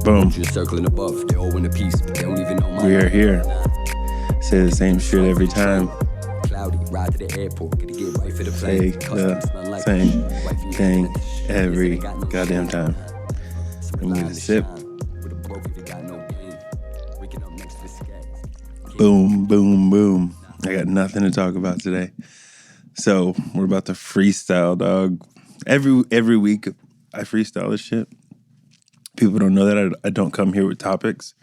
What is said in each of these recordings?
Boom. Just circling above, they all in a piece. They don't even know my We are here. Say the same shit every time. Cloudy, ride to the airport, gotta get right for the Say plane. the same thing every goddamn time. Let me get a sip. Boom, boom, boom. I got nothing to talk about today. So we're about to freestyle, dog. Every week I freestyle this shit. People don't know that I don't come here with topics.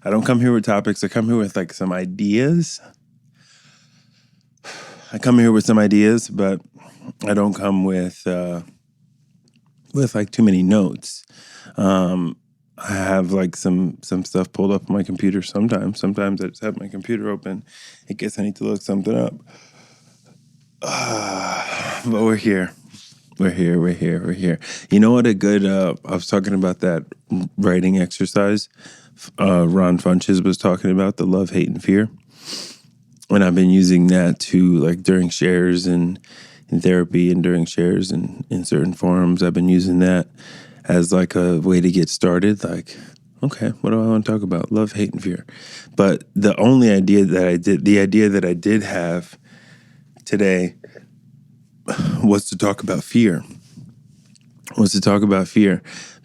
I don't come here with topics. I come here with like some ideas. But I don't come with like too many notes. I have like some stuff pulled up on my computer sometimes. Sometimes I just have my computer open in case I need to look something up. But we're here. We're here. You know what a good, I was talking about that writing exercise Ron Funches was talking about, the love, hate, and fear. And I've been using that to, like, during shares and in therapy and during shares and in certain forums, I've been using that as like a way to get started. Like, okay, what do I want to talk about? Love, hate, and fear. But the idea that I did have today was to talk about fear.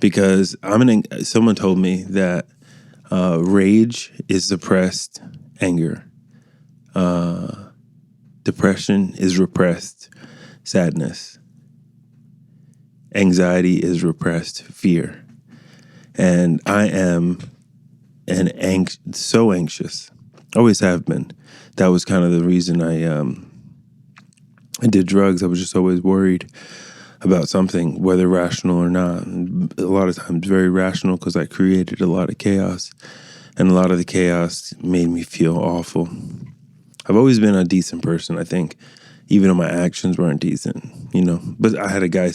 Because someone told me that rage is suppressed anger. Depression is repressed sadness. Anxiety is repressed fear. And I am so anxious. Always have been. That was kind of the reason I did drugs. I was just always worried about something, whether rational or not. And a lot of times very rational because I created a lot of chaos. And a lot of the chaos made me feel awful. I've always been a decent person, I think, even though my actions weren't decent, you know. But I had a guy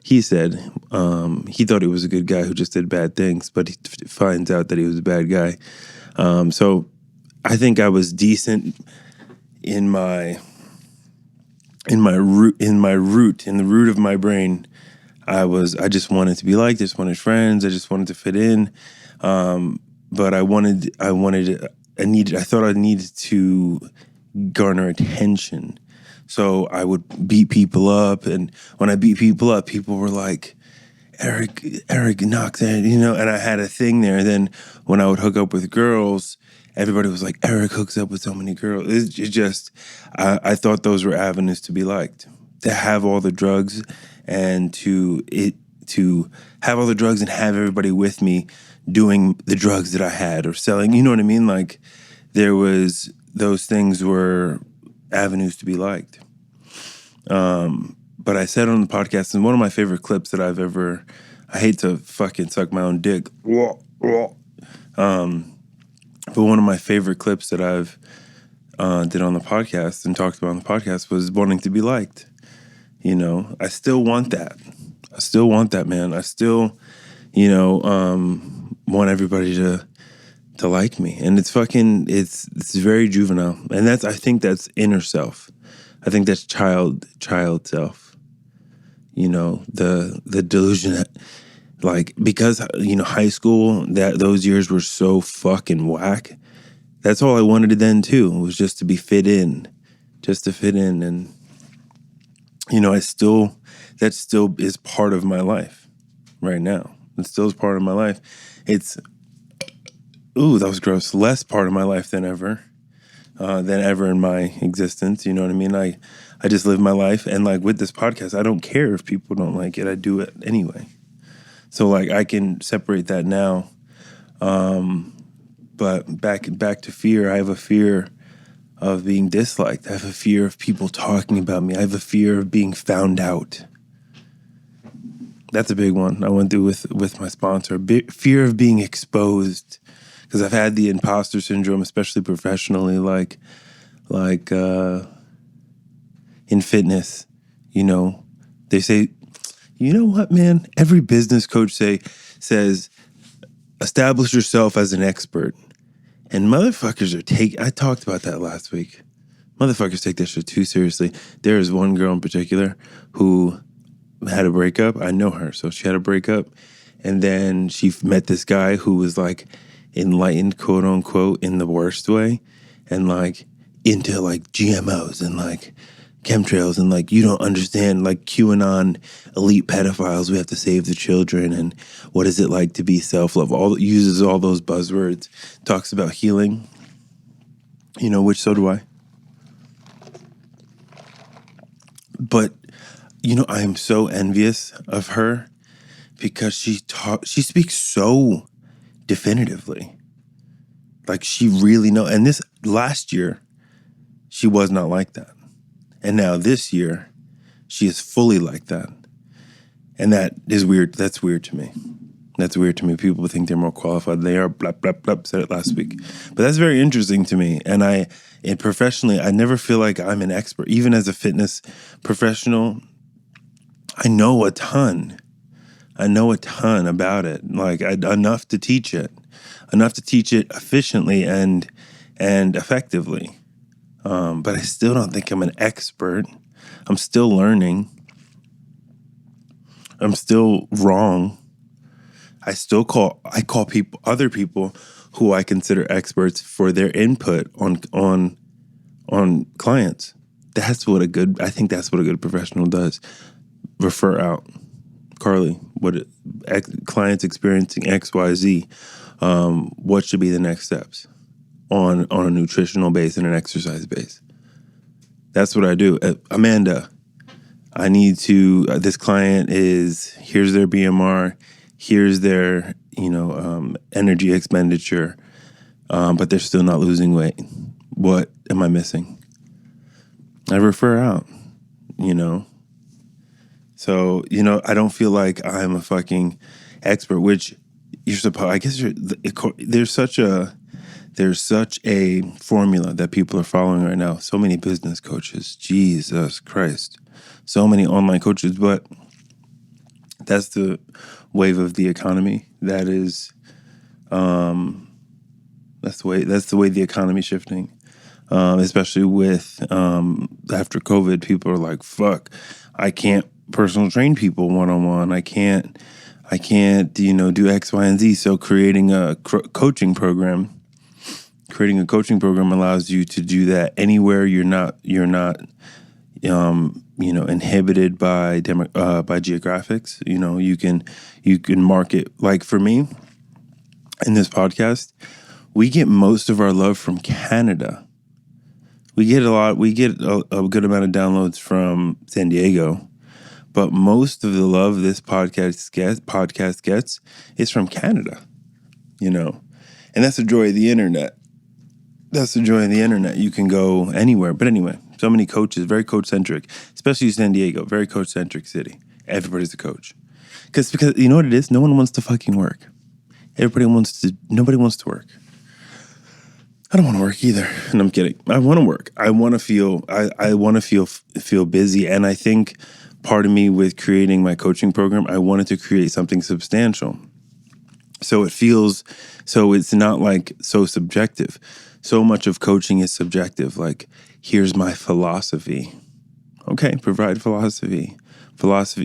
he said he thought he was a good guy who just did bad things, but he finds out that he was a bad guy. So I think I was decent in the root of my brain. I just wanted to be liked. I just wanted friends. I just wanted to fit in. But I thought I needed to garner attention. So I would beat people up. And when I beat people up, people were like, Eric knocked that, you know, and I had a thing there. And then when I would hook up with girls, everybody was like, Eric hooks up with so many girls. It's just, I thought those were avenues to be liked. To have all the drugs and to have all the drugs and have everybody with me doing the drugs that I had or selling, you know what I mean? Like those things were avenues to be liked. But I said on the podcast, and one of my favorite clips that I hate to fucking suck my own dick. But one of my favorite clips that I've did on the podcast and talked about on the podcast was wanting to be liked. You know, I still want that. Man. I still, want everybody to like me. And it's very juvenile. And I think that's inner self. I think that's child self. You know, the delusion, like, because, high school, those years were so fucking whack. That's all I wanted then too, was just to be fit in. And, that still is part of my life right now. It still is part of my life. That was gross. Less part of my life than ever in my existence. You know what I mean? I just live my life. And like with this podcast, I don't care if people don't like it. I do it anyway. So like I can separate that now. But back to fear. I have a fear of being disliked. I have a fear of people talking about me. I have a fear of being found out. That's a big one I went through with my sponsor. Fear of being exposed. Because I've had the imposter syndrome, especially professionally, like in fitness, they say, you know what, man? Every business coach says, establish yourself as an expert. And motherfuckers I talked about that last week. Motherfuckers take that shit too seriously. There is one girl in particular who had a breakup. I know her. So she had a breakup And then she met this guy who was like enlightened, quote unquote, in the worst way, and like into like GMOs and like chemtrails and like you don't understand like QAnon elite pedophiles. We have to save the children and what is it like to be self-love? All uses all those buzzwords, talks about healing, which so do I. But I am so envious of her because she speaks so definitively. Like she really knows. And this last year, she was not like that. And now this year, she is fully like that. And that is weird. That's weird to me. That's weird to me. People think they're more qualified than they are. Blah, blah, blah. Said it last week. But that's very interesting to me. And professionally, I never feel like I'm an expert. Even as a fitness professional, I know a ton. I know a ton about it. Like enough to teach it. Enough to teach it efficiently and effectively. But I still don't think I'm an expert. I'm still learning. I'm still wrong. I call other people who I consider experts for their input on clients. I think that's what a good professional does. Refer out. Carly, clients experiencing XYZ, what should be the next steps on a nutritional base and an exercise base? That's what I do. Amanda, I need to, this client here's their BMR, here's their, energy expenditure, but they're still not losing weight. What am I missing? I refer out, So, I don't feel like I'm a fucking expert, which you're supposed, I guess there's such a formula that people are following right now. So many business coaches, Jesus Christ, so many online coaches, but that's the wave of the economy. That is, that's the way the economy's shifting. Especially with, after COVID, people are like, fuck, I can't personal train people one-on-one. I can't, do X, Y, and Z. So creating a coaching program allows you to do that anywhere you're not inhibited by geographics. You can market. Like for me, in this podcast, we get most of our love from Canada. We get a good amount of downloads from San Diego. But most of the love this podcast gets is from Canada, and that's the joy of the internet. You can go anywhere. But anyway, so many coaches, very coach-centric, especially San Diego, very coach-centric city. Everybody's a coach. Because you know what it is? No one wants to fucking work. Nobody wants to work. I don't want to work either. And I'm kidding. I want to work. I want to feel busy. And I think part of me with creating my coaching program, I wanted to create something substantial. So it's not like so subjective. So much of coaching is subjective. Like, here's my philosophy. Okay, provide philosophy.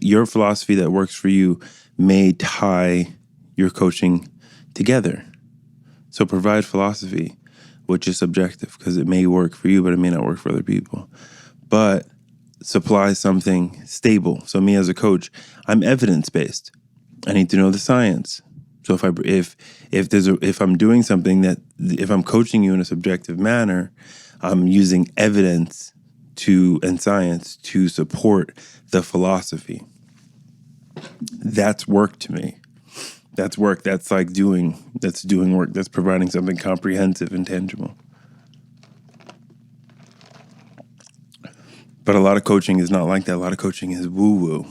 Your philosophy that works for you may tie your coaching together. So provide philosophy, which is subjective because it may work for you, but it may not work for other people. But supply something stable. So me as a coach, I'm evidence-based. I need to know the science. So if I'm doing something if I'm coaching you in a subjective manner, I'm using evidence and science to support the philosophy. That's work to me. That's work. That's doing work. That's providing something comprehensive and tangible. But a lot of coaching is not like that. A lot of coaching is woo-woo,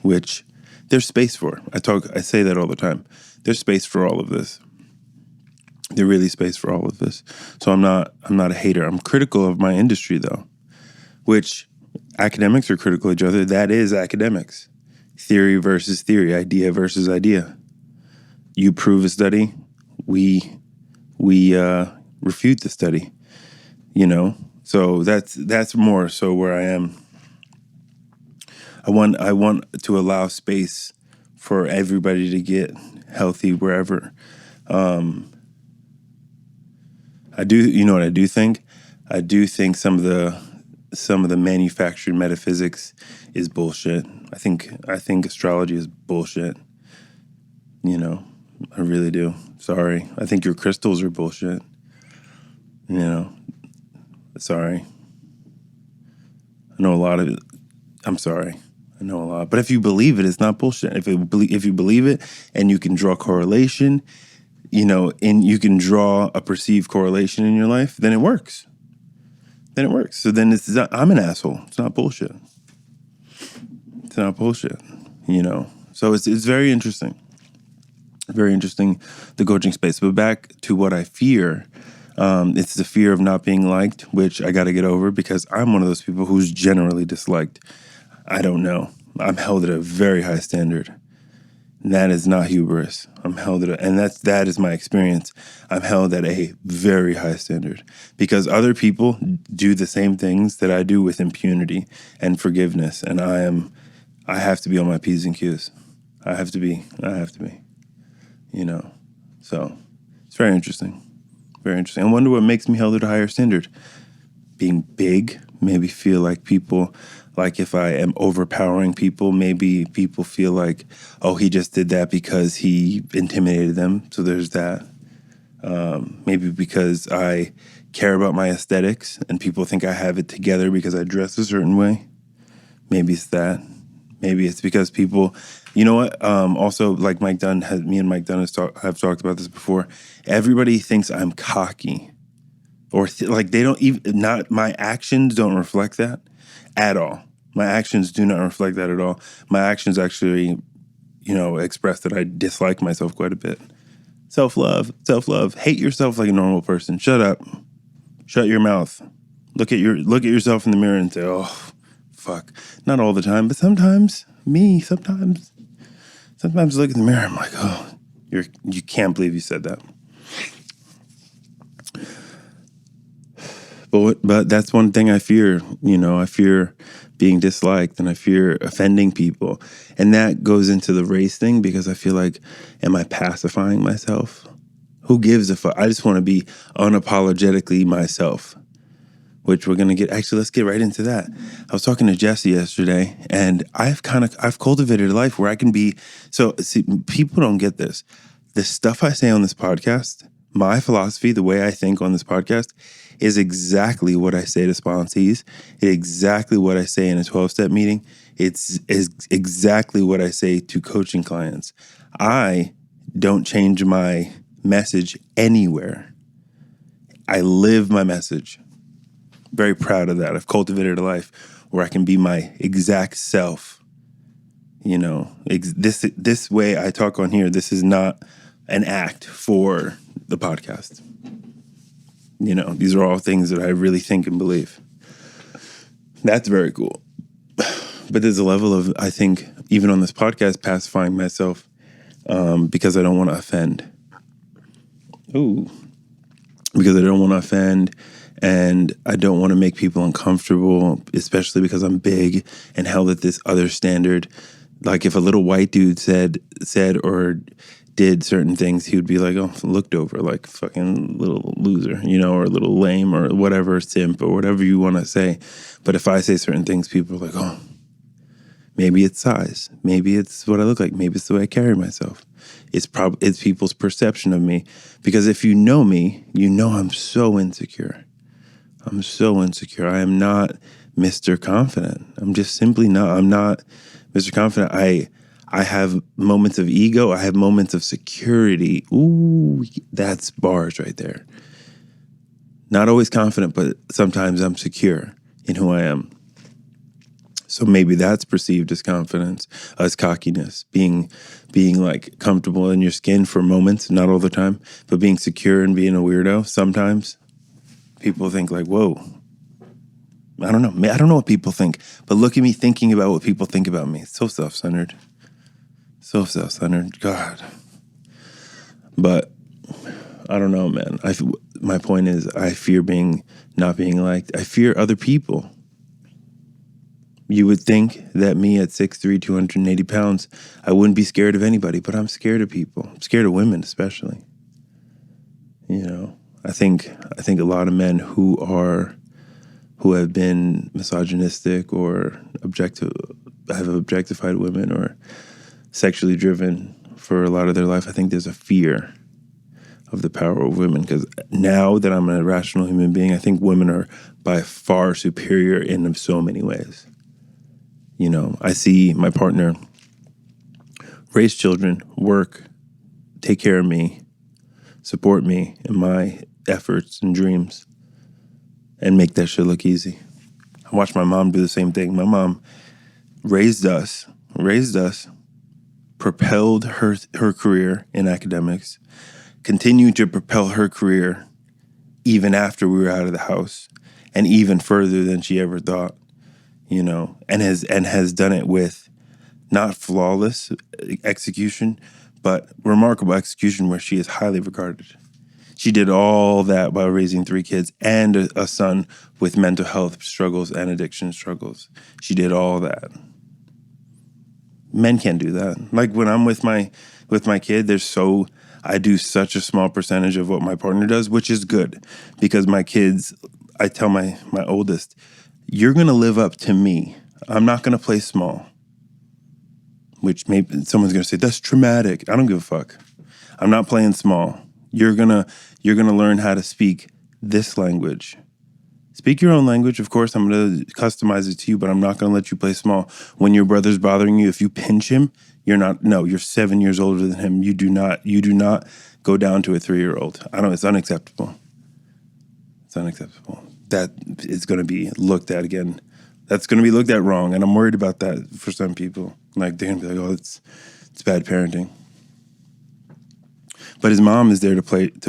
which there's space for. I say that all the time. There's space for all of this. There's really space for all of this. So I'm not a hater. I'm critical of my industry though, which academics are critical of each other. That is academics. Theory versus theory, idea versus idea. You prove a study, we refute the study. So that's more so where I am. I want to allow space for everybody to get healthy wherever. I do, you know what I do think? I do think some of the manufactured metaphysics is bullshit. I think astrology is bullshit. You know, I really do. Sorry. I think your crystals are bullshit. You know, sorry. I know a lot of it. I'm sorry. I know a lot. But if you believe it, it's not bullshit. If you believe it and you can draw correlation, you know, and you can draw a perceived correlation in your life, then it works. Then it works. So then I'm an asshole. It's not bullshit. It's not bullshit, you know. So it's very interesting. Very interesting, the coaching space. But back to what I fear, it's the fear of not being liked, which I got to get over because I'm one of those people who's generally disliked. I don't know. I'm held at a very high standard. And that is not hubris. I'm held at and that is my experience. I'm held at a very high standard because other people do the same things that I do with impunity and forgiveness. And I have to be on my P's and Q's. I have to be, you know. So it's very interesting. Very interesting. I wonder what makes me held at a higher standard. Being big, maybe feel like people, like if I am overpowering people, maybe people feel like, oh, he just did that because he intimidated them. So there's that. Maybe because I care about my aesthetics and people think I have it together because I dress a certain way. Maybe it's that. Maybe it's because people, you know what? Also, like me and Mike Dunn have talked about this before. Everybody thinks I'm cocky. Or like they don't even, my actions don't reflect that at all. My actions do not reflect that at all. My actions actually, you know, express that I dislike myself quite a bit. Self-love. Hate yourself like a normal person. Shut up. Shut your mouth. Look at yourself in the mirror and say, oh, fuck. Not all the time, but sometimes. Sometimes I look in the mirror, I'm like, oh, you can't believe you said that. But that's one thing I fear, you know, I fear being disliked and I fear offending people. And that goes into the race thing because I feel like, am I pacifying myself? Who gives a fuck? I just want to be unapologetically myself, which we're going to get. Actually, let's get right into that. I was talking to Jesse yesterday and I've cultivated a life where I can be. So see, people don't get this. The stuff I say on this podcast, my philosophy, the way I think on this podcast is exactly what I say to sponsees. It's exactly what I say in a 12-step meeting. It's exactly what I say to coaching clients. I don't change my message anywhere. I live my message. Very proud of that. I've cultivated a life where I can be my exact self. You know, this way I talk on here, this is not an act for the podcast. You know, these are all things that I really think and believe. That's very cool. But there's a level of, I think, even on this podcast, pacifying myself because I don't want to offend. Because I don't want to offend and I don't want to make people uncomfortable, especially because I'm big and held at this other standard. Like if a little white dude said or did certain things, he would be like, oh, looked over like fucking little loser, you know, or a little lame or whatever, simp or whatever you want to say. But if I say certain things, people are like, oh, maybe it's size. Maybe it's what I look like. Maybe it's the way I carry myself. It's people's perception of me. Because if you know me, you know I'm so insecure. I'm so insecure. I am not Mr. Confident. I'm just simply not. I'm not Mr. Confident. I have moments of ego. I have moments of security. Ooh, that's bars right there. Not always confident, but sometimes I'm secure in who I am. So maybe that's perceived as confidence, as cockiness, being like comfortable in your skin for moments, not all the time, but being secure and being a weirdo. Sometimes people think like, whoa, I don't know. I don't know what people think, but look at me thinking about what people think about me. It's so self-centered. So self-centered. God. But I don't know, man. My point is I fear not being liked. I fear other people. You would think that me at 6'3", 280 pounds, I wouldn't be scared of anybody, but I'm scared of people. I'm scared of women, especially. You know, I think a lot of men who have been misogynistic or have objectified women or sexually driven for a lot of their life, I think there's a fear of the power of women, because now that I'm a rational human being, I think women are by far superior in so many ways. You know, I see my partner raise children, work, take care of me, support me in my efforts and dreams, and make that shit look easy. I watch my mom do the same thing. My mom raised us, propelled her career in academics, continued to propel her career even after we were out of the house, and even further than she ever thought, you know, and has done it with not flawless execution, but remarkable execution where she is highly regarded. She did all that while raising 3 kids and a son with mental health struggles and addiction struggles. She did all that. Men can't do that. Like when I'm with my kid, I do such a small percentage of what my partner does, which is good, because my kids, I tell my oldest, you're going to live up to me. I'm not going to play small. Which maybe someone's going to say, that's traumatic. I don't give a fuck. I'm not playing small. You're gonna learn how to speak this language. Speak your own language. Of course, I'm going to customize it to you, but I'm not going to let you play small. When your brother's bothering you, if you pinch him, you're 7 years older than him. You do not go down to a 3-year-old. It's unacceptable. It's unacceptable. That is going to be looked at again. That's going to be looked at wrong, and I'm worried about that for some people. Like, they're going to be like, oh, it's bad parenting. But his mom is there to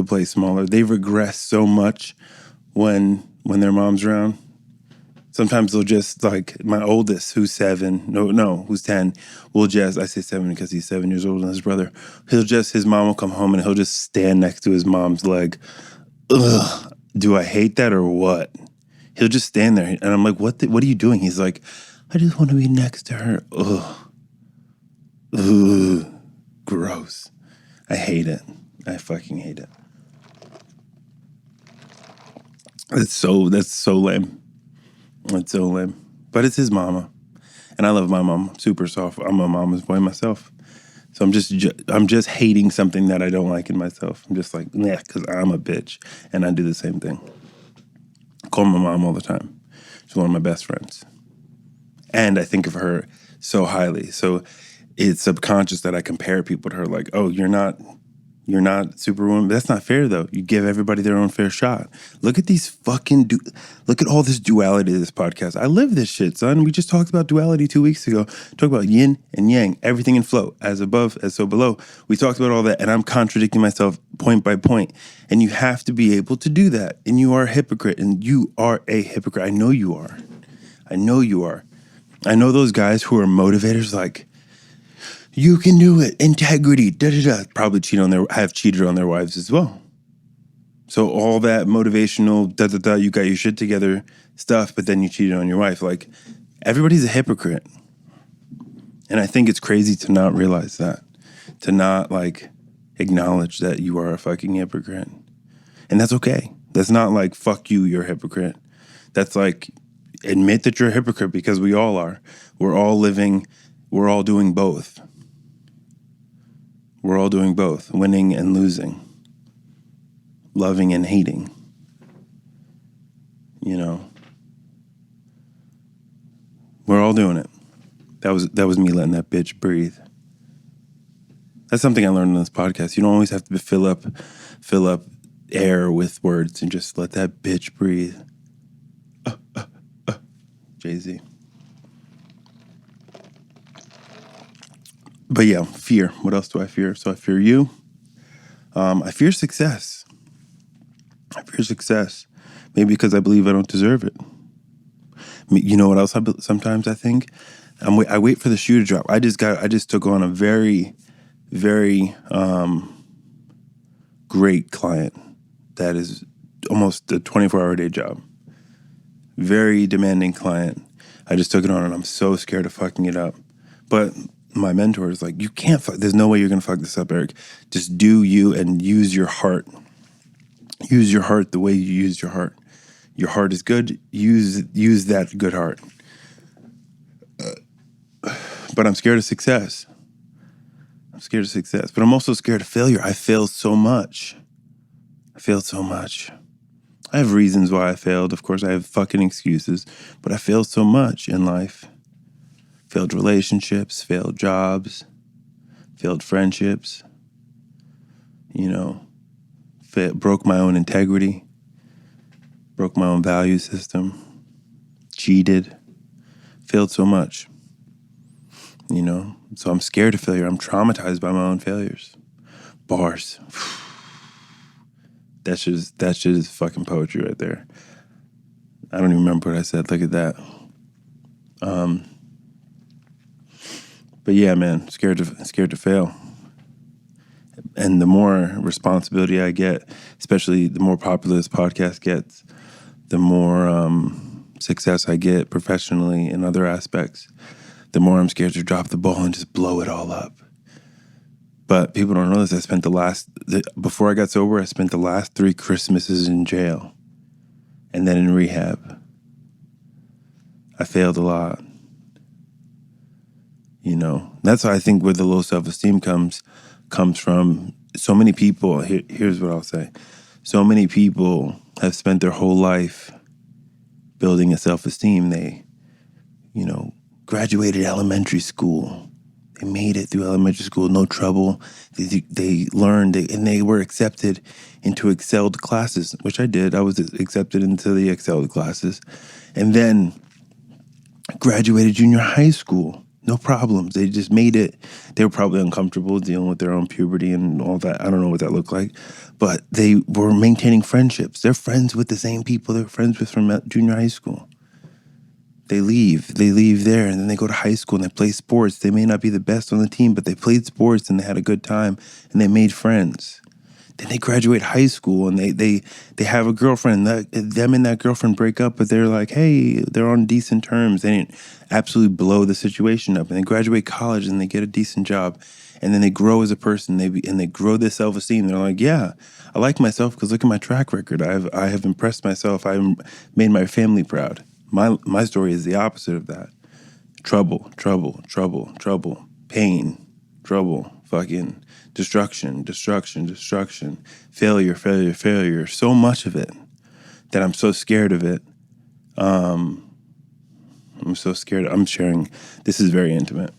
play smaller. They regress so much when their mom's around. Sometimes they'll just, like, my oldest, who's 7, who's 10, will just, I say 7 because he's 7 years older than his brother. His mom will come home and he'll just stand next to his mom's leg. Ugh, do I hate that or what? He'll just stand there, and I'm like, what are you doing? He's like, I just want to be next to her. Ugh, gross. I hate it. I fucking hate it. That's so lame. It's so lame. But it's his mama. And I love my mom. Super soft. I'm a mama's boy myself. So I'm just hating something that I don't like in myself. I'm just like, nah, because I'm a bitch. And I do the same thing. I call my mom all the time. She's one of my best friends. And I think of her so highly. So it's subconscious that I compare people to her, like, oh, you're not Superwoman. That's not fair, though. You give everybody their own fair shot. Look at these look at all this duality of this podcast. I live this shit, son. We just talked about duality 2 weeks ago. Talk about yin and yang, everything in flow, as above, as so below. We talked about all that, and I'm contradicting myself point by point. And you have to be able to do that. And you are a hypocrite, and you are a hypocrite. I know you are. I know you are. I know those guys who are motivators, like, you can do it, integrity, probably have cheated on their wives as well. So all that motivational, you got your shit together stuff, but then you cheated on your wife. Like, everybody's a hypocrite. And I think it's crazy to not realize that, to not, like, acknowledge that you are a fucking hypocrite. And that's okay. That's not like, fuck you, you're a hypocrite. That's like, admit that you're a hypocrite, because we all are. We're all doing both. We're all doing both, winning and losing, loving and hating. You know, we're all doing it. That was me letting that bitch breathe. That's something I learned on this podcast. You don't always have to fill up air with words, and just let that bitch breathe. Jay-Z. But yeah, fear. What else do I fear? So I fear you. I fear success. Maybe because I believe I don't deserve it. You know what else sometimes I think? I wait for the shoe to drop. I just took on a very, very great client that is almost a 24-hour day job. Very demanding client. I just took it on, and I'm so scared of fucking it up. But my mentor is like, you can't fuck. There's no way you're gonna fuck this up, Eric. Just do you and use your heart. Use your heart the way you use your heart. Your heart is good. Use that good heart. But I'm scared of success. I'm scared of success. But I'm also scared of failure. I failed so much. I have reasons why I failed. Of course, I have fucking excuses. But I failed so much in life. Failed relationships, failed jobs, failed friendships. Broke my own integrity. Broke my own value system. Cheated. Failed so much. So I'm scared of failure. I'm traumatized by my own failures. Bars. That's just fucking poetry right there. I don't even remember what I said. Look at that. But yeah, man, scared to fail. And the more responsibility I get, especially the more popular this podcast gets, the more success I get professionally in other aspects, the more I'm scared to drop the ball and just blow it all up. But people don't know this. Before I got sober, I spent the last 3 Christmases in jail and then in rehab. I failed a lot. That's why I think where the low self-esteem comes from. So many people, here's what I'll say. So many people have spent their whole life building a self-esteem. They, graduated elementary school. They made it through elementary school, no trouble. They learned, and they were accepted into excelled classes, which I did. I was accepted into the excelled classes. And then graduated junior high school. No problems. They just made it. They were probably uncomfortable dealing with their own puberty and all that. I don't know what that looked like. But they were maintaining friendships. They're friends with the same people they were friends with from junior high school. They leave there, and then they go to high school and they play sports. They may not be the best on the team, but they played sports and they had a good time and they made friends. Then they graduate high school and they have a girlfriend. Them and that girlfriend break up, but they're like, hey, they're on decent terms. They didn't absolutely blow the situation up. And they graduate college and they get a decent job. And then they grow as a person. They grow their self-esteem. They're like, yeah, I like myself because look at my track record. I have impressed myself. I made my family proud. My story is the opposite of that. Trouble, pain, trouble, fucking destruction, failure, so much of it that I'm so scared of it. I'm so scared. I'm sharing, this is very intimate.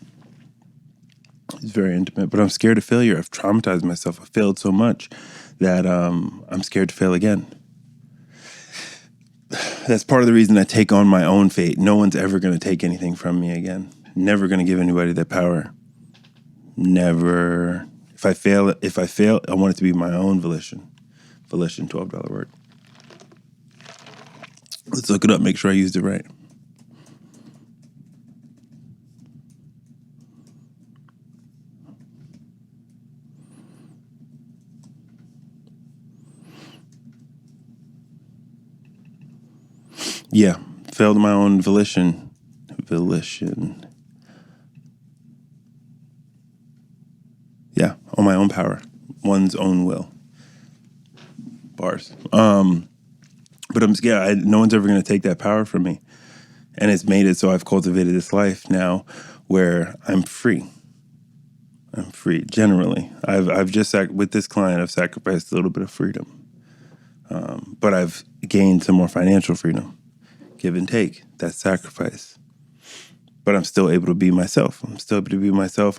It's very intimate, but I'm scared of failure. I've traumatized myself. I failed so much that I'm scared to fail again. That's part of the reason I take on my own fate. No one's ever going to take anything from me again. Never going to give anybody that power. Never. If I fail, I want it to be my own volition. Volition, $12 word. Let's look it up, make sure I used it right. Yeah, failed my own volition. Yeah, on my own power. One's own will. Bars. But I'm scared. No one's ever going to take that power from me. And it's made it so I've cultivated this life now where I'm free. I'm free, generally. I've just, with this client, I've sacrificed a little bit of freedom. But I've gained some more financial freedom. Give and take. That's sacrifice. But I'm still able to be myself.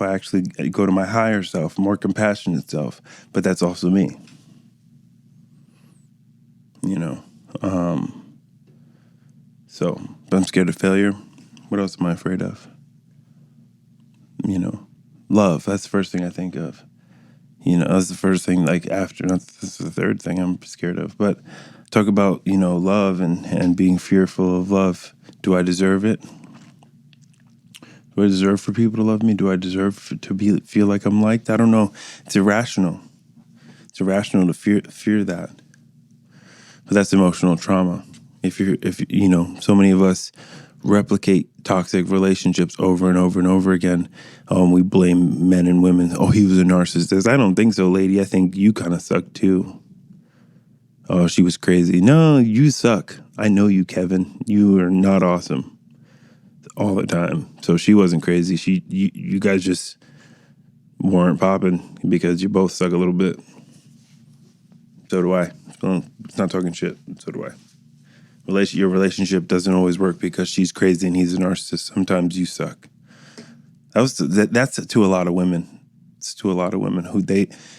I actually go to my higher self, more compassionate self. But that's also me. But I'm scared of failure. What else am I afraid of? Love. That's the first thing I think of. That's the first thing, that's the third thing I'm scared of. But talk about, love and being fearful of love. Do I deserve it? Do I deserve for people to love me? Do I deserve to feel like I'm liked? I don't know. It's irrational. It's irrational to fear that. But that's emotional trauma. If so many of us replicate toxic relationships over and over and over again. We blame men and women. Oh, he was a narcissist. I don't think so, lady. I think you kind of suck too. Oh, she was crazy. No, you suck. I know you, Kevin. You are not awesome all the time. So she wasn't crazy. You guys just weren't popping because you both suck a little bit. So do I. It's not talking shit. So do I. Your relationship doesn't always work because she's crazy and he's a narcissist. Sometimes you suck. That's to a lot of women. It's to a lot of women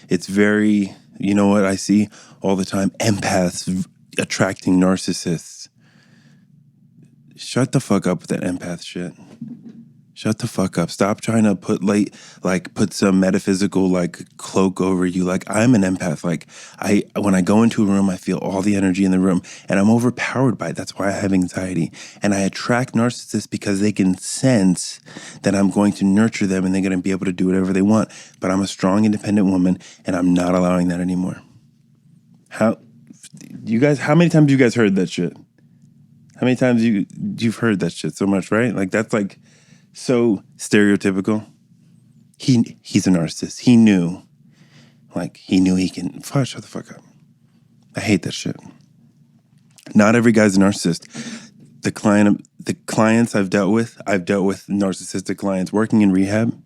it's very, you know what I see all the time? Empaths attracting narcissists. Shut the fuck up with that empath shit. Shut the fuck up. Stop trying to put put some metaphysical cloak over you. Like, I'm an empath. Like, when I go into a room, I feel all the energy in the room and I'm overpowered by it. That's why I have anxiety. And I attract narcissists because they can sense that I'm going to nurture them and they're going to be able to do whatever they want. But I'm a strong, independent woman and I'm not allowing that anymore. How many times have you guys heard that shit? How many times you've heard that shit so much, right? Like, that's so stereotypical. He's a narcissist. He knew he can. Shut the fuck up. I hate that shit. Not every guy's a narcissist. The clients I've dealt with narcissistic clients working in rehab.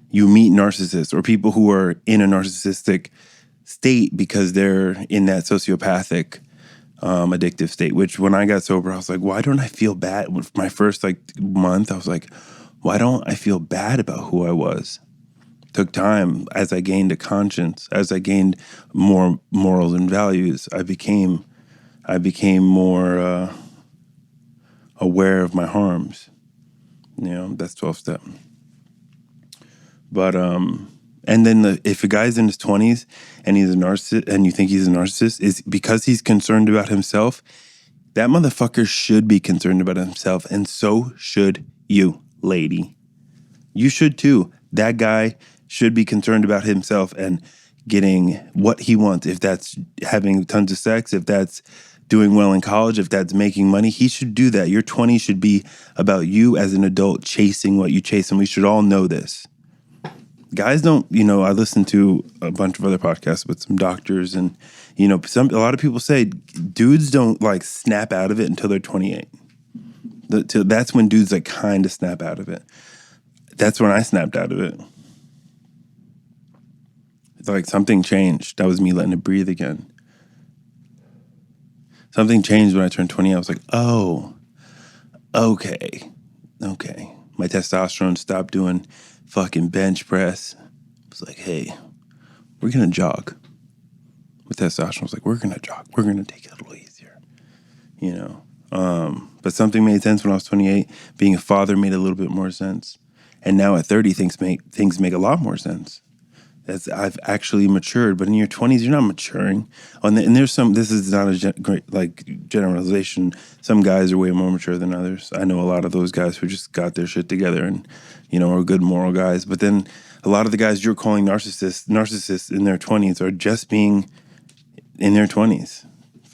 You meet narcissists or people who are in a narcissistic state because they're in that sociopathic, addictive state, which when I got sober, I was like, why don't I feel bad? My first month, I was like, why don't I feel bad about who I was? Took time. As I gained a conscience, as I gained more morals and values, I became more aware of my harms. That's 12-step. But and then if a guy's in his 20s and he's a narcissist, and you think he's a narcissist, is because he's concerned about himself. That motherfucker should be concerned about himself, and so should you, lady. You should too. That guy should be concerned about himself and getting what he wants. If that's having tons of sex, if that's doing well in college, if that's making money, he should do that. Your 20s should be about you as an adult chasing what you chase, and we should all know this. Guys don't, I listen to a bunch of other podcasts with some doctors, and a lot of people say dudes don't snap out of it until they're 28. That's when dudes kind of snap out of it. That's when I snapped out of it. It's something changed. That was me letting it breathe again. Something changed when I turned 20. I was like, oh, okay. My testosterone stopped doing fucking bench press. It was like, hey, we're going to jog. With testosterone, I was like, we're going to jog. We're going to take it a little easier, But something made sense when I was 28. Being a father made a little bit more sense. And now at 30, things make a lot more sense. I've actually matured. But in your 20s, you're not maturing. And there's this is not a great generalization. Some guys are way more mature than others. I know a lot of those guys who just got their shit together and, are good moral guys. But then a lot of the guys you're calling narcissists in their 20s are just being in their 20s.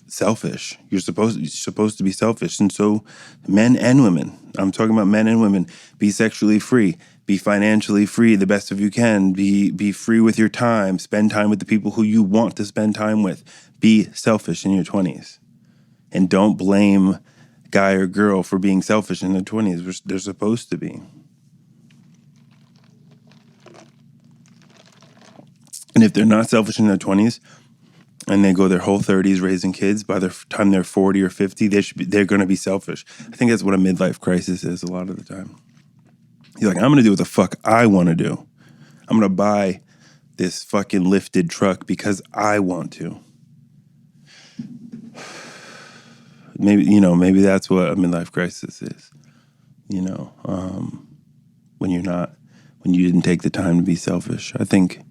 Selfish. You're supposed to be selfish. And so men and women, I'm talking about men and women, be sexually free, be financially free the best of you can, be free with your time, spend time with the people who you want to spend time with. Be selfish in your 20s. And don't blame guy or girl for being selfish in their 20s, which they're supposed to be. And if they're not selfish in their 20s, and they go their whole 30s raising kids, by the time they're 40 or 50, they're going to be selfish. I think that's what a midlife crisis is a lot of the time. You're like, I'm going to do what the fuck I want to do. I'm going to buy this fucking lifted truck because I want to. Maybe that's what a midlife crisis is. When you didn't take the time to be selfish. I think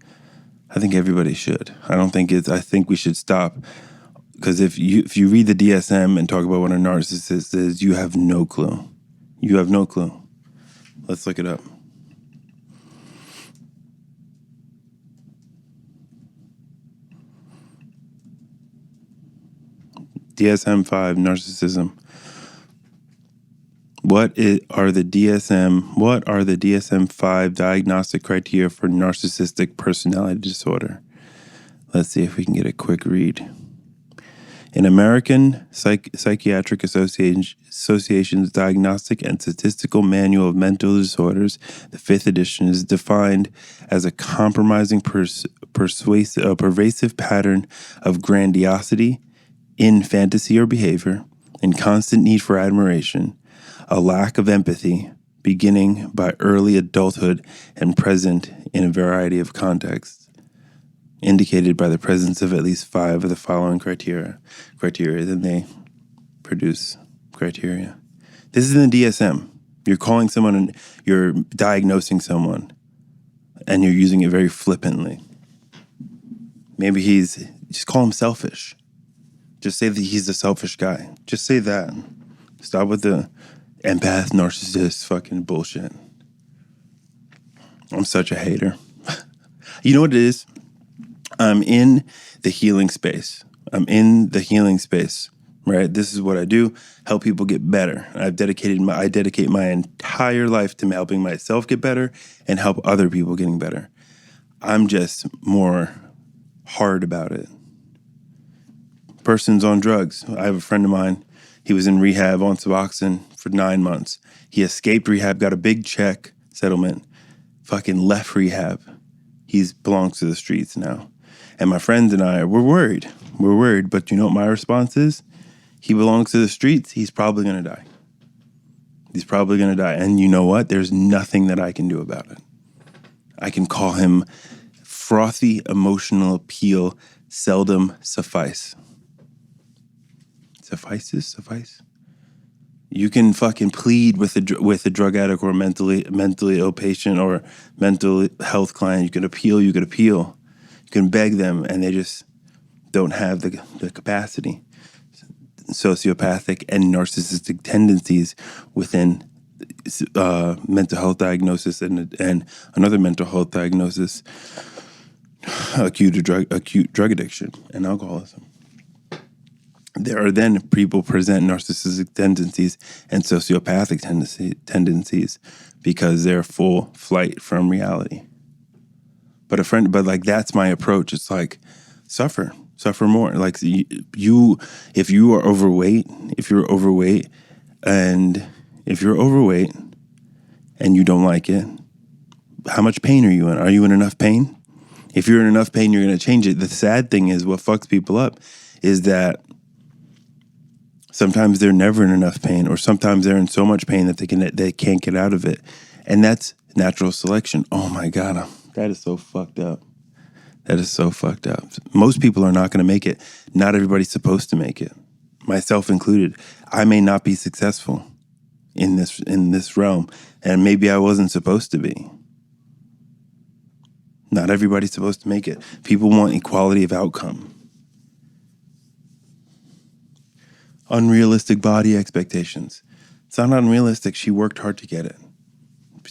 everybody should. I think we should stop, because if you read the DSM and talk about what a narcissist is, you have no clue. You have no clue. Let's look it up. DSM-5, narcissism. What are the DSM-5 diagnostic criteria for narcissistic personality disorder? Let's see if we can get a quick read. In American Psychiatric Association's Diagnostic and Statistical Manual of Mental Disorders, the 5th edition, is defined as a compromising, pervasive pattern of grandiosity in fantasy or behavior, and constant need for admiration, a lack of empathy, beginning by early adulthood and present in a variety of contexts, indicated by the presence of at least 5 of the following criteria. Then they produce criteria. This is in the DSM. You're calling someone and you're diagnosing someone, and you're using it very flippantly. Maybe just call him selfish. Just say that he's a selfish guy. Just say that. Stop with the empath, narcissist, fucking bullshit. I'm such a hater. You know what it is? I'm in the healing space. Right? This is what I do. Help people get better. I dedicate my entire life to helping myself get better and help other people getting better. I'm just more hard about it. Person's on drugs. I have a friend of mine. He was in rehab on Suboxone for 9 months. He escaped rehab, got a big check settlement, fucking left rehab. He belongs to the streets now. And my friends and I, we're worried. But you know what my response is? He belongs to the streets. He's probably going to die. And you know what? There's nothing that I can do about it. I can call him frothy emotional appeal, seldom suffice. Suffice? You can fucking plead with a drug addict or a mentally ill patient or mental health client. You can appeal. You can beg them, and they just don't have the capacity. Sociopathic and narcissistic tendencies within mental health diagnosis and another mental health diagnosis, acute drug addiction and alcoholism. There are then people present narcissistic tendencies and sociopathic tendencies because they're full flight from reality. But that's my approach. It's like, suffer more. Like if you're overweight and you don't like it, how much pain are you in? Are you in enough pain? If you're in enough pain, you're going to change it. The sad thing is, what fucks people up is that sometimes they're never in enough pain, or sometimes they're in so much pain that they can't get out of it. And that's natural selection. Oh my God, that is so fucked up. Most people are not going to make it. Not everybody's supposed to make it, myself included. I may not be successful in this realm, and maybe I wasn't supposed to be. Not everybody's supposed to make it. People want equality of outcome. Unrealistic body expectations. It's not unrealistic. She worked hard to get it.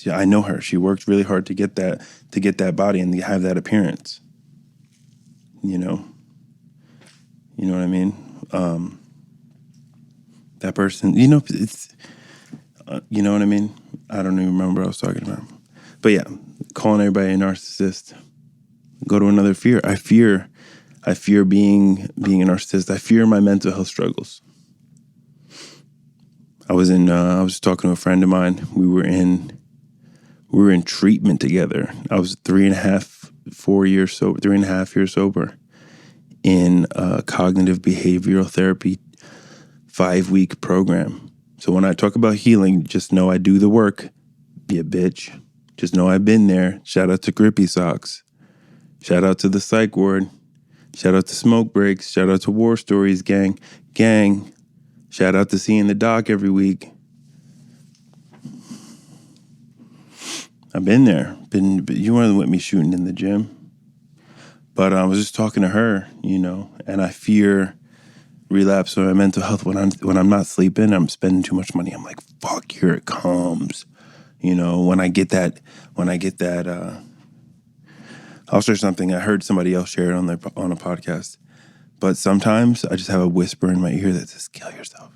I know her. She worked really hard to get that body and to have that appearance. You know what I mean? That person, it's, you know what I mean? I don't even remember what I was talking about. But yeah, calling everybody a narcissist. Go to another fear. I fear being a narcissist. I fear my mental health struggles. I was talking to a friend of mine. We were in treatment together. I was 3.5 years sober in a cognitive behavioral therapy 5-week program. So when I talk about healing, just know I do the work. Yeah, bitch. Just know I've been there. Shout out to Grippy Socks. Shout out to the Psych Ward. Shout out to Smoke Breaks. Shout out to War Stories Gang. Shout out to Seeing the Doc every week. I've been there. You weren't with me shooting in the gym. But I was just talking to her, and I fear relapse on my mental health when I'm not sleeping. I'm spending too much money. I'm like, fuck, here it comes. When I get that, I'll share something. I heard somebody else share it on a podcast. But sometimes I just have a whisper in my ear that says, kill yourself.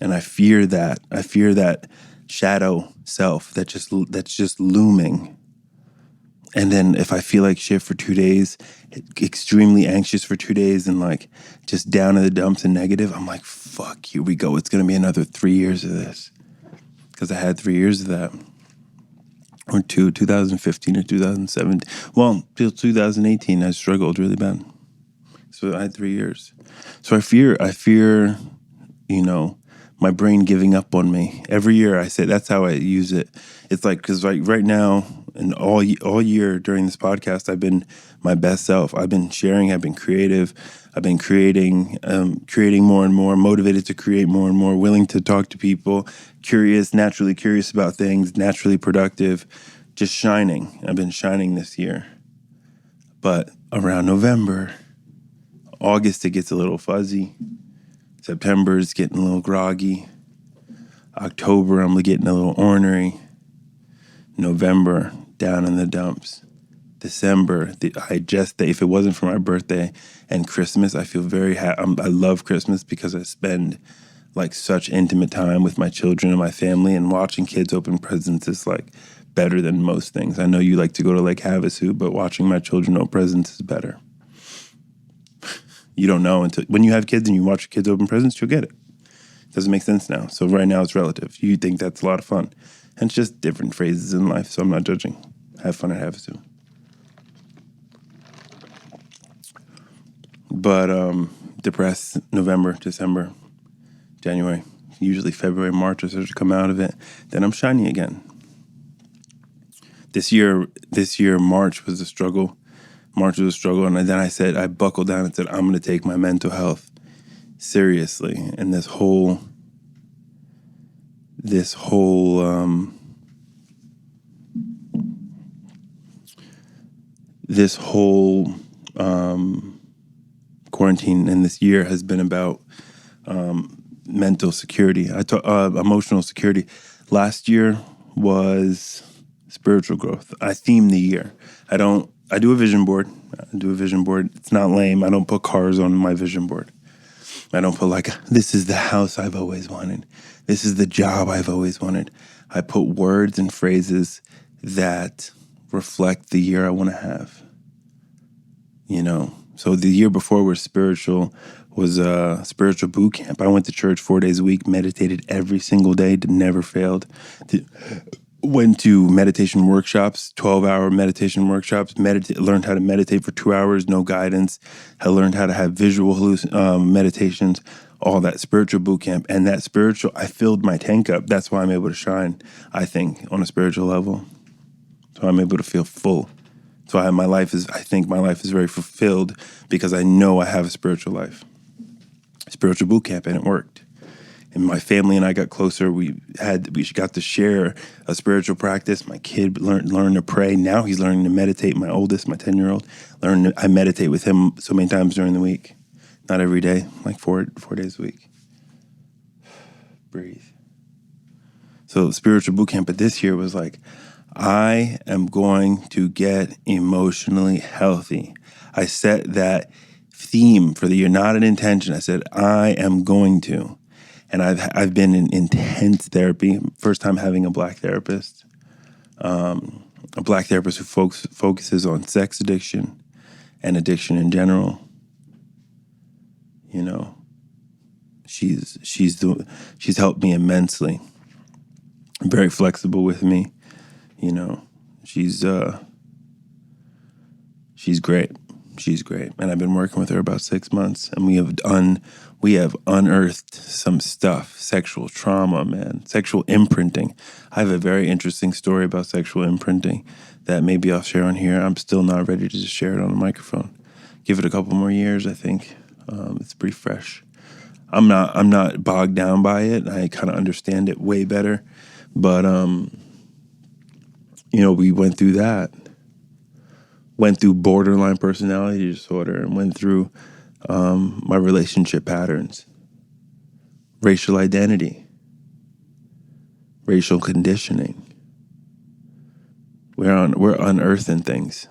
And I fear that. I fear that shadow self that's just looming. And then if I feel like shit for 2 days, extremely anxious for 2 days, and like just down in the dumps and negative, I'm like, fuck, here we go. It's going to be another 3 years of this. Because I had 3 years of that. Or 2015 or 2017. Well, till 2018, I struggled really bad. So I had 3 years. So I fear, my brain giving up on me. Every year I say, that's how I use it. It's like, because like right now and all year during this podcast, I've been my best self. I've been sharing, I've been creative. I've been creating more and more, motivated to create more and more, willing to talk to people, naturally curious about things, naturally productive, just shining. I've been shining this year. But around November, August, it gets a little fuzzy. September is getting a little groggy. October, I'm getting a little ornery. November, down in the dumps. December, if it wasn't for my birthday and Christmas, I feel very happy. I love Christmas because I spend like such intimate time with my children and my family, and watching kids open presents is like better than most things. I know you like to go to Lake Havasu, but watching my children open presents is better. You don't know until when you have kids and you watch your kids open presents, you'll get it. Doesn't make sense now. So right now it's relative. You think that's a lot of fun. And it's just different phases in life, so I'm not judging. Have fun at Havasu. But depressed November, December, January. Usually February, March, I start to come out of it. Then I'm shiny again. This year, March was a struggle. And then I buckled down and said, I'm going to take my mental health seriously. And this whole quarantine and this year has been about mental security. Emotional security. Last year was spiritual growth. I theme the year. I do a vision board. It's not lame. I don't put cars on my vision board. I don't put like, this is the house I've always wanted. This is the job I've always wanted. I put words and phrases that reflect the year I want to have. So the year before was a spiritual boot camp. I went to church 4 days a week, meditated every single day, never failed. Went to meditation workshops, 12-hour meditation workshops, learned how to meditate for 2 hours, no guidance. I learned how to have visual meditations, all that spiritual boot camp. And I filled my tank up. That's why I'm able to shine, I think, on a spiritual level. So I'm able to feel full. So I think my life is very fulfilled because I know I have a spiritual life. Spiritual boot camp, and it worked. And my family and I got closer. We got to share a spiritual practice. My kid learned to pray. Now he's learning to meditate. My oldest, my 10-year-old, I meditate with him so many times during the week. Not every day, like four days a week. Breathe. So spiritual boot camp, but this year was like, I am going to get emotionally healthy. I set that theme for the year, not an intention. I said, I am going to. And I've been in intense therapy. First time having a black therapist. A black therapist who focuses on sex addiction and addiction in general. She's helped me immensely. Very flexible with me. She's great. She's great. And I've been working with her about 6 months, and we have unearthed some stuff, sexual trauma, man, sexual imprinting. I have a very interesting story about sexual imprinting that maybe I'll share on here. I'm still not ready to just share it on the microphone. Give it a couple more years, I think. It's pretty fresh. I'm not bogged down by it. I kind of understand it way better. But, we went through that. Went through borderline personality disorder and went through my relationship patterns, racial identity, racial conditioning. We're unearthing things.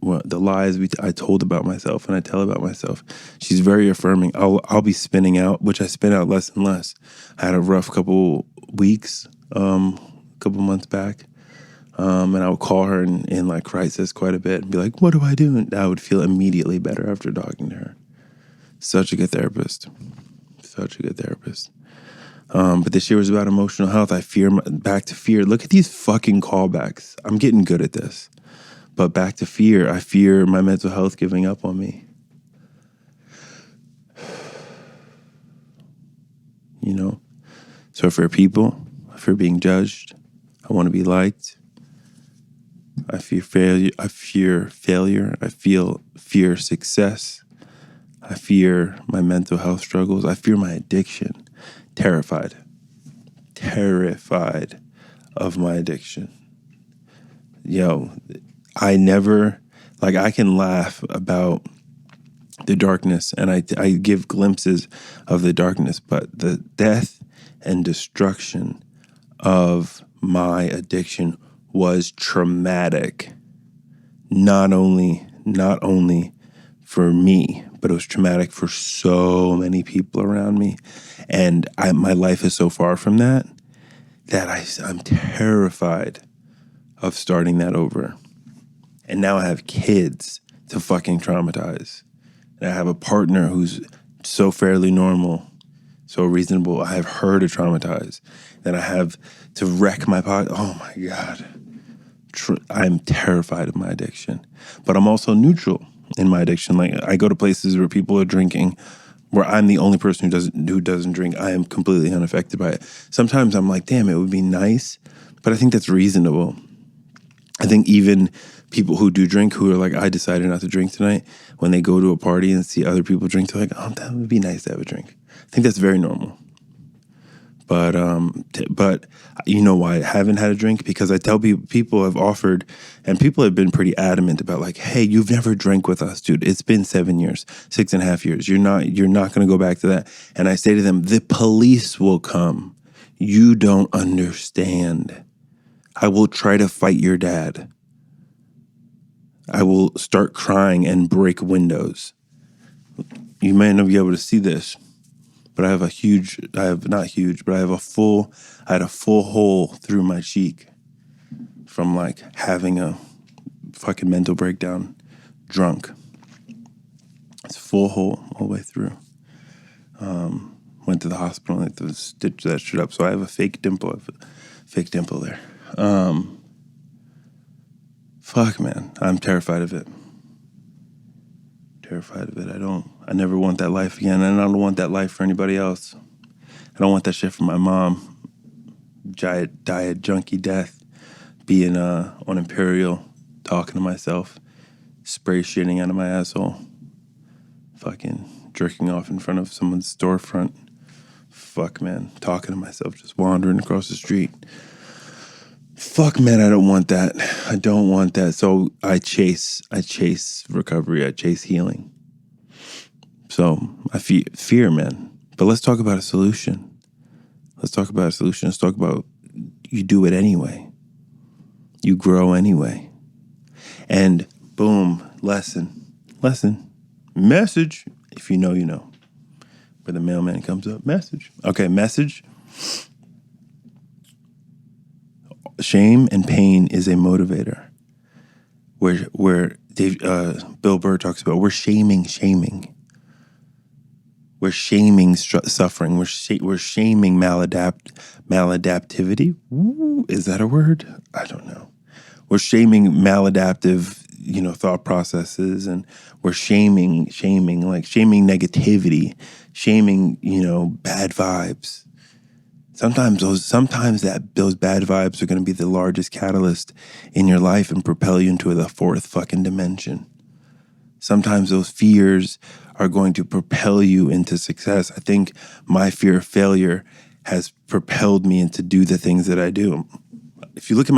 the lies I told about myself and I tell about myself. She's very affirming. I'll be spinning out, which I spin out less and less. I had a rough couple weeks, couple months back, and I would call her in like crisis quite a bit and be like, "What do I do?" And I would feel immediately better after talking to her. Such a good therapist. Such a good therapist. But this year was about emotional health. Back to fear. Look at these fucking callbacks. I'm getting good at this. But back to fear. I fear my mental health giving up on me. You know? So I fear people. I fear being judged. I want to be liked. I fear failure. I fear success. I fear my mental health struggles. I fear my addiction. Terrified of my addiction. I can laugh about the darkness and I give glimpses of the darkness, but the death and destruction of my addiction was traumatic. Not only for me, but it was traumatic for so many people around me. And my life is so far from that I'm terrified of starting that over. And now I have kids to fucking traumatize. And I have a partner who's so fairly normal, so reasonable. I have her to traumatize. Then I have to wreck my pocket. Oh my God. I'm terrified of my addiction. But I'm also neutral in my addiction. Like, I go to places where people are drinking, where I'm the only person who doesn't drink. I am completely unaffected by it. Sometimes I'm like, damn, it would be nice, but I think that's reasonable. I think even people who do drink, who are like, I decided not to drink tonight, when they go to a party and see other people drink, they're like, oh, that would be nice to have a drink. I think that's very normal. But you know why I haven't had a drink? Because I tell people I've offered, and people have been pretty adamant about like, hey, you've never drank with us, dude. It's been 7 years, 6.5 years. You're not going to go back to that. And I say to them, the police will come. You don't understand. I will try to fight your dad. I will start crying and break windows. You may not be able to see this, but I had a full hole through my cheek from like having a fucking mental breakdown drunk. It's a full hole all the way through. Went to the hospital and they stitched that shit up. So I have a fake dimple. There. Fuck, man. I'm terrified of it. I never want that life again, and I don't want that life for anybody else. I don't want that shit for my mom. Diet junkie death, being on Imperial, talking to myself, spray shitting out of my asshole, fucking jerking off in front of someone's storefront. Fuck, man, talking to myself, just wandering across the street. Fuck, man, I don't want that. I don't want that. So I chase recovery. I chase healing. So I fear, man. But let's talk about a solution. Let's talk about you do it anyway. You grow anyway. And boom, lesson, message. If you know, you know. Where the mailman comes up, message. Okay, message. Shame and pain is a motivator. Where Bill Burr talks about, we're shaming. We're shaming suffering. We're shaming maladaptivity. Ooh, is that a word? I don't know. We're shaming maladaptive, thought processes, and we're shaming negativity, shaming, bad vibes. Sometimes those bad vibes are going to be the largest catalyst in your life and propel you into the fourth fucking dimension. Sometimes those fears are going to propel you into success. I think my fear of failure has propelled me into do the things that I do. If you go to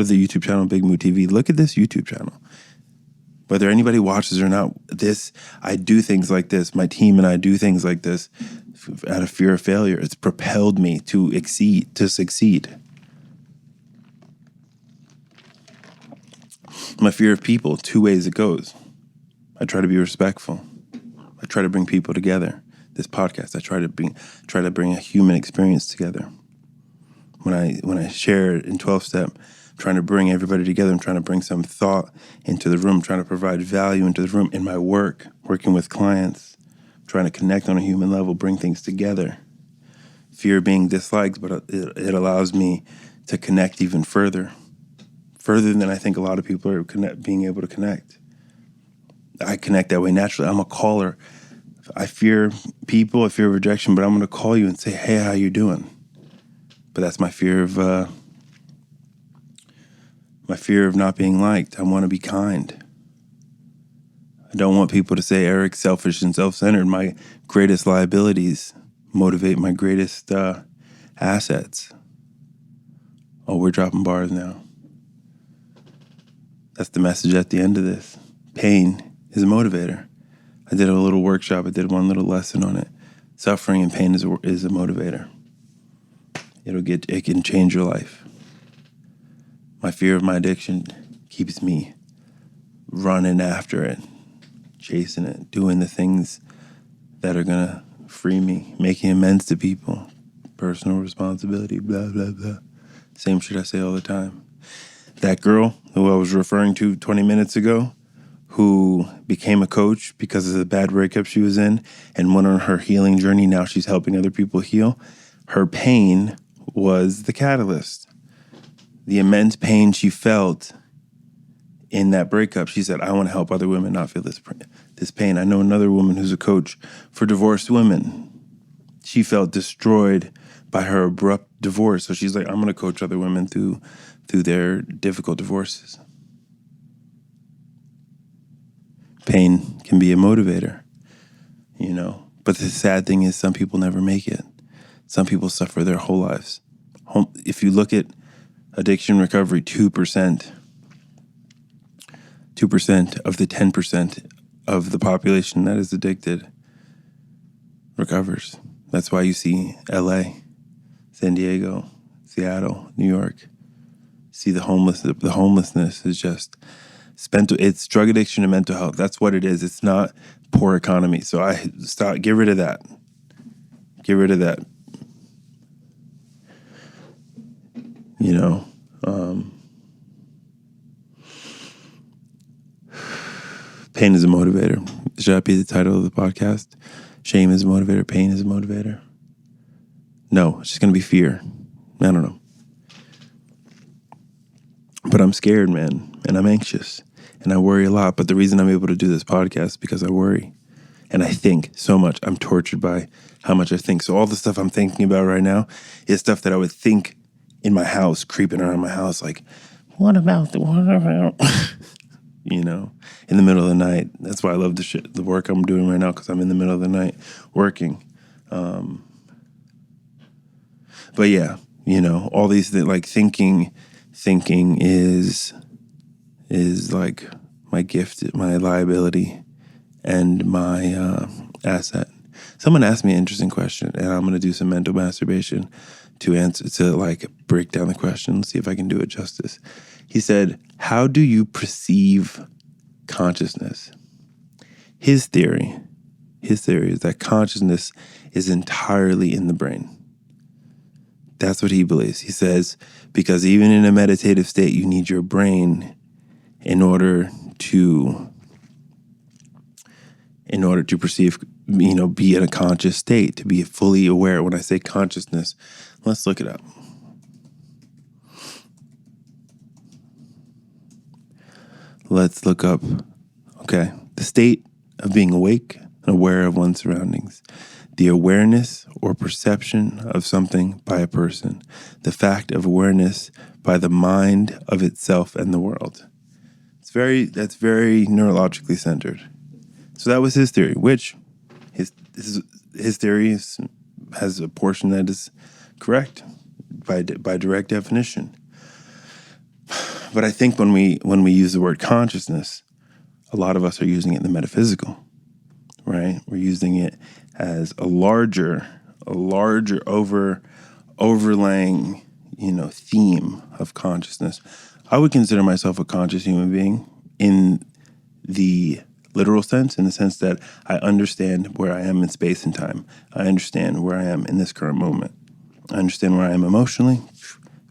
the YouTube channel, Big Moo TV, look at this YouTube channel. Whether anybody watches or not, I do things like this. My team and I do things like this out of fear of failure. It's propelled me to succeed. My fear of people, two ways it goes. I try to be respectful. I try to bring people together. This podcast, I try to bring a human experience together. When I share in 12-step, I'm trying to bring everybody together. I'm trying to bring some thought into the room, trying to provide value into the room. In my work, working with clients, trying to connect on a human level, bring things together. Fear of being disliked, but it allows me to connect even further than I think a lot of people are being able to connect. I connect that way naturally. I'm a caller. I fear people, I fear rejection, but I'm going to call you and say, hey, how you doing? But that's my fear of not being liked. I want to be kind. I don't want people to say Eric's selfish and self-centered. My greatest liabilities motivate my greatest assets. Oh, we're dropping bars now. That's the message at the end of this. Pain is a motivator. I did a little workshop. I did one little lesson on it. Suffering and pain is a motivator. It can change your life. My fear of my addiction keeps me running after it, chasing it, doing the things that are gonna free me, making amends to people, personal responsibility, blah, blah, blah. Same shit I say all the time. That girl who I was referring to 20 minutes ago, who became a coach because of the bad breakup she was in and went on her healing journey. Now she's helping other people heal. Her pain was the catalyst. The immense pain she felt in that breakup. She said, I want to help other women not feel this pain. I know another woman who's a coach for divorced women. She felt destroyed by her abrupt divorce. So she's like, I'm going to coach other women through their difficult divorces. Pain can be a motivator, But the sad thing is some people never make it. Some people suffer their whole lives. If you look at addiction recovery, 2% of the 10% of the population that is addicted recovers. That's why you see LA, San Diego, Seattle, New York. See the homelessness is just it's drug addiction and mental health. That's what it is. It's not poor economy. So get rid of that. Get rid of that. Pain is a motivator. Should that be the title of the podcast? Shame is a motivator. Pain is a motivator. No, it's just going to be fear. I don't know. But I'm scared, man, and I'm anxious, and I worry a lot. But the reason I'm able to do this podcast is because I worry, and I think so much. I'm tortured by how much I think. So all the stuff I'm thinking about right now is stuff that I would think in my house, creeping around my house, like, what about? In the middle of the night. That's why I love the work I'm doing right now, because I'm in the middle of the night working. But yeah, all these things, like thinking is like my gift, my liability, and my asset. Someone asked me an interesting question, and I'm going to do some mental masturbation to break down the question. Let's see if I can do it justice. He said, how do you perceive consciousness? His theory is that consciousness is entirely in the brain. That's what he believes. He says, because even in a meditative state, you need your brain in order to perceive, be in a conscious state, to be fully aware. When I say consciousness, let's look it up. Let's look up, the state of being awake and aware of one's surroundings. The awareness or perception of something by a person. The fact of awareness by the mind of itself and the world. That's very neurologically centered. So that was his theory, which his theory has a portion that is correct by direct definition. But I think when we use the word consciousness, a lot of us are using it in the metaphysical, right? We're using it as a larger overlaying, theme of consciousness. I would consider myself a conscious human being in the literal sense, in the sense that I understand where I am in space and time. I understand where I am in this current moment. I understand where I am emotionally,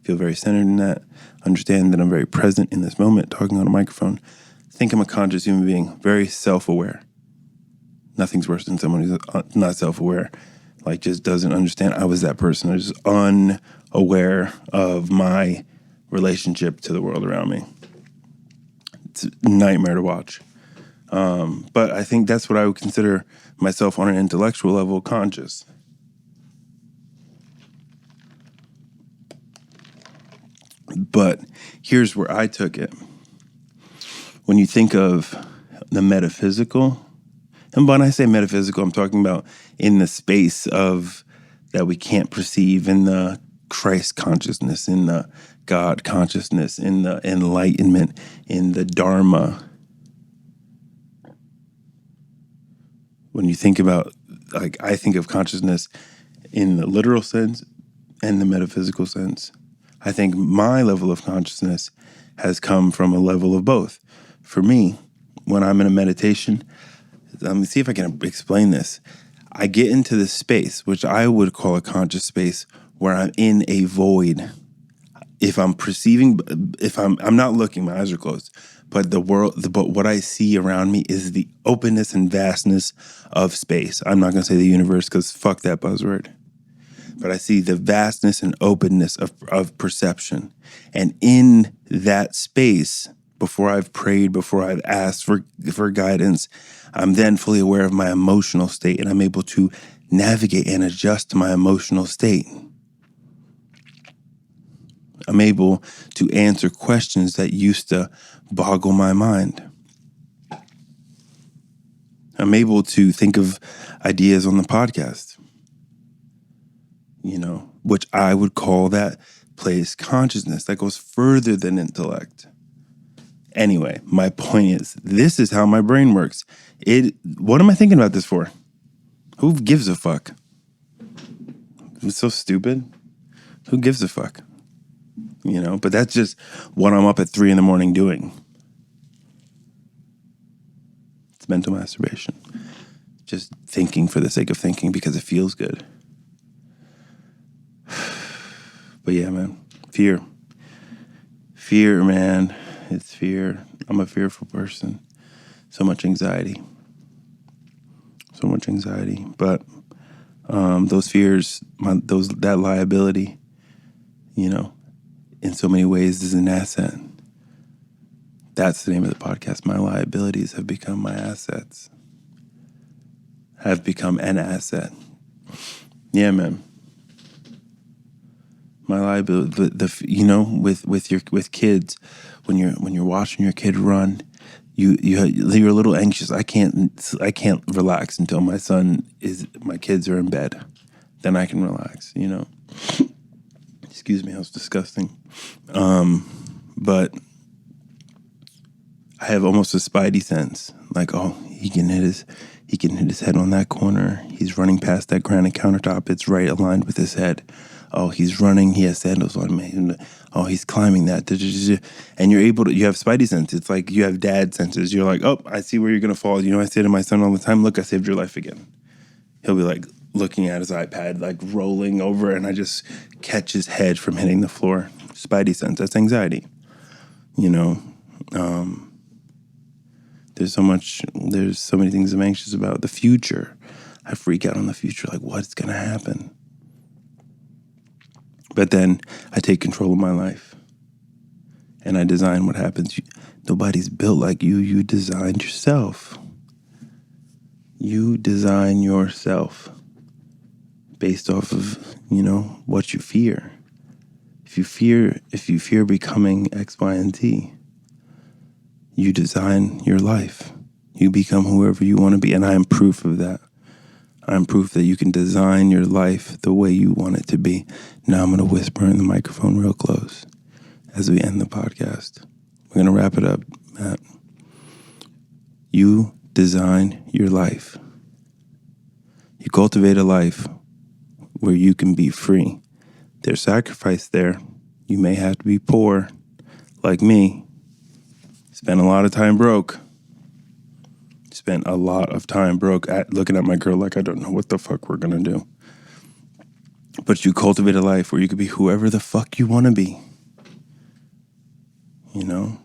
feel very centered in that. Understand that I'm very present in this moment, talking on a microphone. Think I'm a conscious human being, very self-aware. Nothing's worse than someone who's not self-aware, like just doesn't understand. I was that person. I was just unaware of my relationship to the world around me. It's a nightmare to watch. But I think that's what I would consider myself on an intellectual level, conscious. But here's where I took it. When you think of the metaphysical, and when I say metaphysical, I'm talking about in the space of that we can't perceive, in the Christ consciousness, in the God consciousness, in the enlightenment, in the Dharma. When you think about, like, I think of consciousness in the literal sense and the metaphysical sense. I think my level of consciousness has come from a level of both. For me, when I'm in a meditation, let me see if I can explain this. I get into this space, which I would call a conscious space, where I'm in a void. If I'm perceiving, if I'm not looking, my eyes are closed, but but what I see around me is the openness and vastness of space. I'm not going to say the universe because fuck that buzzword. But I see the vastness and openness of perception. And in that space, before I've prayed, before I've asked for guidance, I'm then fully aware of my emotional state, and I'm able to navigate and adjust to my emotional state. I'm able to answer questions that used to boggle my mind. I'm able to think of ideas on the podcast, which I would call that place consciousness. That goes further than intellect. Anyway, my point is, this is how my brain works. What am I thinking about this for? Who gives a fuck? It's so stupid. Who gives a fuck? But that's just what I'm up at 3 a.m. doing. It's mental masturbation. Just thinking for the sake of thinking because it feels good. But yeah, man, fear. Fear, man, it's fear. I'm a fearful person. So much anxiety. But those fears, that liability, in so many ways is an asset. That's the name of the podcast. My liabilities have become my assets. Have become an asset. Yeah, man. My liability, with kids, when you're watching your kid run, you're a little anxious. I can't relax until my kids are in bed. Then I can relax. Excuse me, that was disgusting. But I have almost a spidey sense, like, oh, he can hit his head on that corner. He's running past that granite countertop. It's right aligned with his head. Oh, he's running. He has sandals on. Man. Oh, he's climbing that. And you have spidey sense. It's like you have dad senses. You're like, oh, I see where you're going to fall. I say to my son all the time, look, I saved your life again. He'll be like looking at his iPad, like rolling over, and I just catch his head from hitting the floor. Spidey sense. That's anxiety. There's so many things I'm anxious about. The future. I freak out on the future, like what's going to happen? But then I take control of my life and I design what happens. Nobody's built like you. You designed yourself. You design yourself based off of, what you fear. If you fear becoming X, Y, and Z, you design your life. You become whoever you want to be. And I am proof of that. I'm proof that you can design your life the way you want it to be. Now I'm going to whisper in the microphone real close as we end the podcast. We're going to wrap it up, Matt. You design your life. You cultivate a life where you can be free. There's sacrifice there. You may have to be poor, like me, spent a lot of time broke. Spent a lot of time broke at looking at my girl like I don't know what the fuck we're gonna do. But you cultivate a life where you could be whoever the fuck you want to be. You know?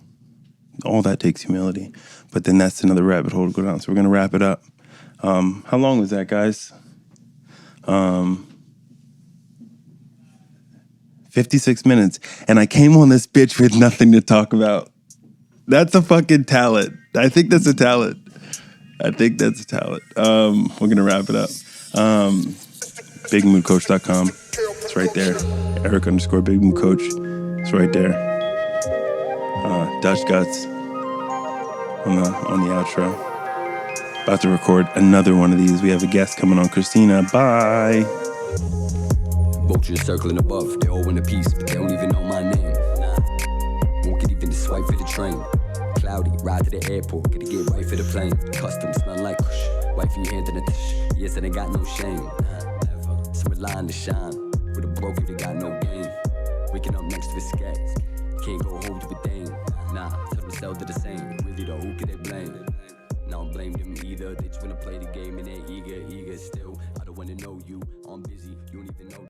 All that takes humility. But then that's another rabbit hole to go down. So we're going to wrap it up. How long was that, guys? 56 minutes. And I came on this bitch with nothing to talk about. That's a fucking talent. I think that's a talent. We're going to wrap it up. BigMoodCoach.com. It's right there. Eric_BigMoodCoach. It's right there. Dutch Guts on the outro. About to record another one of these. We have a guest coming on, Christina. Bye. Vultures circling above, they all in a piece, but they don't even know my name. Won't get even to swipe for the train. Cloudy, ride to the airport, gotta get right for the plane. Custom, smell like kush, wife you hand in a tish. Yes, and they got no shame. Never, some line to shine. With a broker, they got no game. Waking up next to the sketch, can't go home to a dame. Nah, tell themselves they're the same. Really though, who can they blame? I don't blame them either. They just wanna play the game and they're eager still. I don't wanna know you, I'm busy, you don't even know.